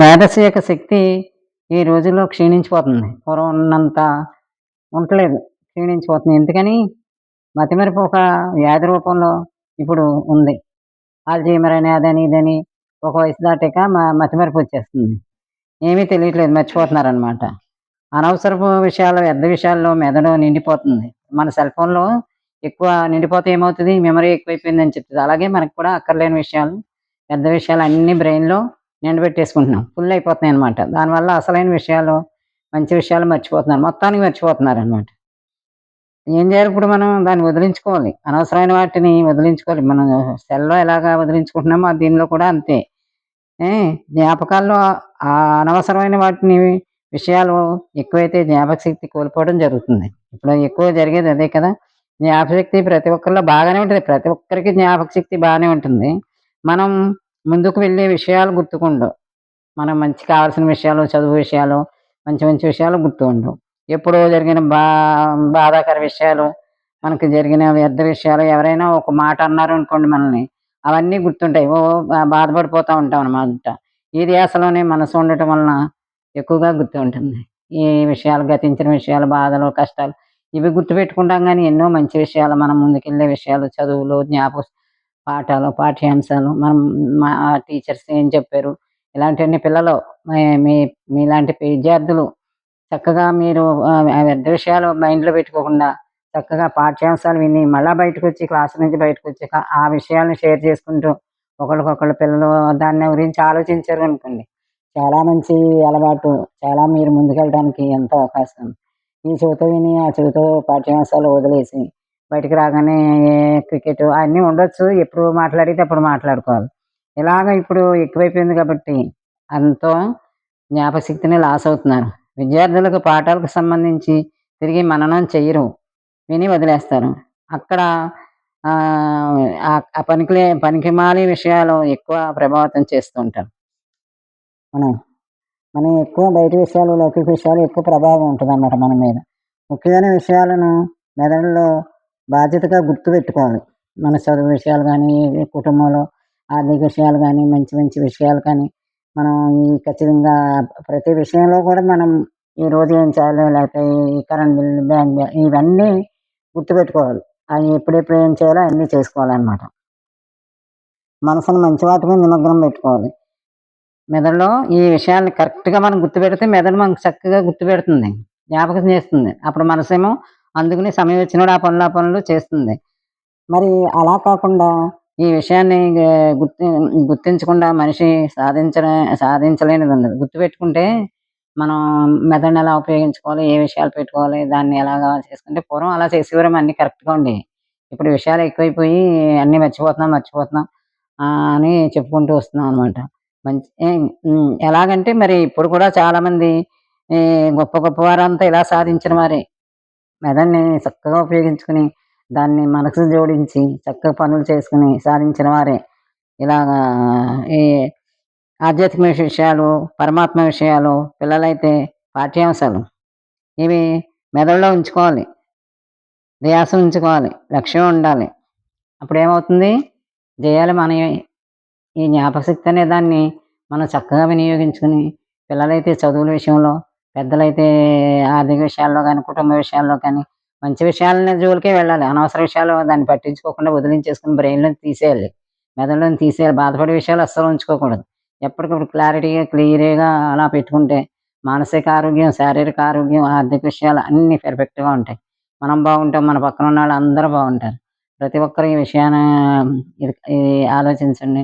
మేధస్సు యొక్క శక్తి ఈ రోజుల్లో క్షీణించిపోతుంది. పూర్వం ఉన్నంత ఉండట్లేదు. క్షీణించిపోతుంది. ఎందుకని? మతిమరుపు ఒక వ్యాధి రూపంలో ఇప్పుడు ఉంది. అల్జీమర్ అని, అదని, ఇదని ఒక వయసు దాటాక మతిమరుపొచ్చేస్తుంది. ఏమీ తెలియట్లేదు. మర్చిపోతున్నారనమాట. అనవసరపు విషయాలు, వ్యర్థ విషయాల్లో మెదడు నిండిపోతుంది. మన సెల్ ఫోన్‌లో ఎక్కువ నిండిపోతే ఏమవుతది? మెమరీ ఎక్కువైపోయిందని చెప్తది. అలాగే మనకు కూడా అక్కర్లేని విషయాలు, పెద్ద విషయాలు అన్నీ బ్రెయిన్‌లో నిండబెట్టేసుకుంటున్నాం. ఫుల్ అయిపోతున్నాయనమాట. దానివల్ల అసలైన విషయాలు, మంచి విషయాలు మర్చిపోతున్నారు. మొత్తానికి మర్చిపోతున్నారనమాట. ఏం చేయాలి ఇప్పుడు మనం? దాన్ని వదిలించుకోవాలి. అనవసరమైన వాటిని వదిలించుకోవాలి. మనం సెల్‌లో ఎలాగా వదిలించుకుంటున్నామో దీనిలో కూడా అంతే. ఏ జ్ఞాపకాల్లో అనవసరమైన వాటిని విషయాలు ఎక్కువైతే జ్ఞాపకశక్తి కోల్పోవడం జరుగుతుంది. ఇప్పుడు ఎక్కువ జరిగేది అదే కదా! జ్ఞాపకశక్తి ప్రతి ఒక్కరిలో బాగానే ఉంటది. ప్రతి ఒక్కరికి జ్ఞాపకశక్తి బానే ఉంటుంది. మనం ముందుకు వెళ్ళే విషయాలు గుర్తుకుండవు. మనం మంచి కావాల్సిన విషయాలు, చదువు విషయాలు, మంచి మంచి విషయాలు గుర్తు ఉండవు. ఎప్పుడో జరిగిన బాధాకర విషయాలు, మనకు జరిగిన వ్యర్థ విషయాలు, ఎవరైనా ఒక మాట అన్నారనుకోండి మనల్ని, అవన్నీ గుర్తుంటాయి. బాధపడిపోతా ఉంటామనమాట. ఈ ధ్యాసలోనే మనసు ఉండటం వలన ఎక్కువగా గుర్తుంటుంది. ఈ విషయాలు, గతించిన విషయాలు, బాధలు, కష్టాలు ఇవి గుర్తుపెట్టుకుంటాం గానీ, ఎన్నో మంచి విషయాలు, మనం ముందుకెళ్ళే విషయాలు, చదువులు, పాఠాలు, పాఠ్యాంశాలు, మా టీచర్స్ ఏం చెప్పారు, ఇలాంటివన్నీ పిల్లలు మీ మీ మీలాంటి విద్యార్థులు చక్కగా మీరు ఆ వ్యర్థ విషయాలు మైండ్‌లో పెట్టుకోకుండా, చక్కగా పాఠ్యాంశాలు విని, మళ్ళా బయటకొచ్చి క్లాస్ నుంచి బయటకొచ్చాక ఆ విషయాలను షేర్ చేసుకుంటూ, ఒకళ్ళకొకళ్ళు పిల్లలు దాని గురించి ఆలోచించారనుకోండి, చాలా మంచి అలవాటు. చాలా మీరు ముందుకెళ్ళడానికి ఎంతో అవకాశం ఉంది. ఈ చెవితో విని, ఆ చెవితో పాఠ్యాంశాలు వదిలేసి, బయటికి రాగానే క్రికెట్ అన్నీ ఉండొచ్చు. ఎప్పుడు మాట్లాడితే అప్పుడు మాట్లాడుకోవాలి. ఇలాగ ఇప్పుడు ఎక్కువైపోయింది కాబట్టి, ఎంతో జ్ఞాపకశక్తిని లాస్ అవుతున్నారు. విద్యార్థులకు పాఠాలకు సంబంధించి తిరిగి మననం చెయ్యరు. విని వదిలేస్తారు. అక్కడ ఆ పనికిమాలిన విషయాలు ఎక్కువ ప్రభావితం చేస్తూ ఉంటారు. మనం మనం ఎక్కువ బయట విషయాలు, లౌకిక విషయాలు ఎక్కువ ప్రభావం ఉంటదన్నమాట మన మీద. ముఖ్యమైన విషయాలను మెదడులో బాధ్యతగా గుర్తుపెట్టుకోవాలి. మన చదువు విషయాలు గానీ, కుటుంబంలో ఆర్థిక విషయాలు గానీ, మంచి మంచి విషయాలు కానీ, మనం ఖచ్చితంగా ప్రతి విషయంలో కూడా మనం ఈరోజు ఏం చేయాలి, లేకపోతే ఈ కరెంట్ బిల్, బ్యాంక్ బిల్ ఇవన్నీ గుర్తుపెట్టుకోవాలి. అవి ఎప్పుడెప్పుడు ఏం చేయాలో అన్నీ చేసుకోవాలన్నమాట. మనసును మంచి వాటి మీద నిమగ్నం పెట్టుకోవాలి. మెదడులో ఈ విషయాన్ని కరెక్ట్‌గా మనం గుర్తుపెడితే మెదడు మనకు చక్కగా గుర్తుపెడుతుంది. జ్ఞాపకం చేస్తుంది. అప్పుడు మనసేమో అందుకని సమయం వచ్చినప్పుడు ఆ పనులు చేస్తుంది. మరి అలా కాకుండా ఈ విషయాన్ని గుర్తించకుండా మనిషి సాధించలేనిదుండదు. గుర్తుపెట్టుకుంటే మనం మెదడుని ఎలా ఉపయోగించుకోవాలి, ఏ విషయాలు పెట్టుకోవాలి, దాన్ని ఎలాగా చేసుకుంటే పూర్వం అలా చేసేవారేమో అన్నీ కరెక్ట్‌గా ఉండేవి. ఇప్పుడు విషయాలు ఎక్కువైపోయి అన్నీ మర్చిపోతున్నాం అని చెప్పుకుంటూ వస్తున్నాం అనమాట. ఎలాగంటే మరి ఇప్పుడు కూడా చాలామంది గొప్ప గొప్పవారంతా ఇలా సాధించిన వారే. మెదడుని చక్కగా ఉపయోగించుకుని, దాన్ని మనసుకు జోడించి, చక్కగా పనులు చేసుకొని సాధించిన వారే. ఇలాగా ఈ ఆధ్యాత్మిక విషయాలు, పరమాత్మ విషయాలు, పిల్లలైతే పాఠ్యాంశాలు ఇవి మెదడులో ఉంచుకోవాలి. ధ్యాస ఉంచుకోవాలి. లక్ష్యం ఉండాలి. అప్పుడేమవుతుంది? జయాలు మనయే. ఈ జ్ఞాపకశక్తి అనే దాన్ని మనం చక్కగా వినియోగించుకుని, పిల్లలైతే చదువుల విషయంలో, పెద్దలైతే ఆర్థిక విషయాల్లో గానీ, కుటుంబ విషయాల్లో కానీ, మంచి విషయాల జోలికే వెళ్ళాలి. అనవసర విషయాలు దాన్ని పట్టించుకోకుండా వదిలించేసుకొని బ్రెయిన్‌లోంచి తీసేయాలి. మెదడులోంచి తీసేయాలి. బాధపడే విషయాలు అస్సలు ఉంచుకోకూడదు. ఎప్పటికప్పుడు క్లారిటీగా, క్లియర్‌గా అలా పెట్టుకుంటే మానసిక ఆరోగ్యం, శారీరక ఆరోగ్యం, ఆర్థిక విషయాలు అన్నీ పర్ఫెక్ట్‌గా ఉంటాయి. మనం బాగుంటాం. మన పక్కన ఉన్నోళ్ళు అందరూ బాగుంటారు. ప్రతి ఒక్కరు ఈ విషయాన్ని ఇది ఆలోచించండి.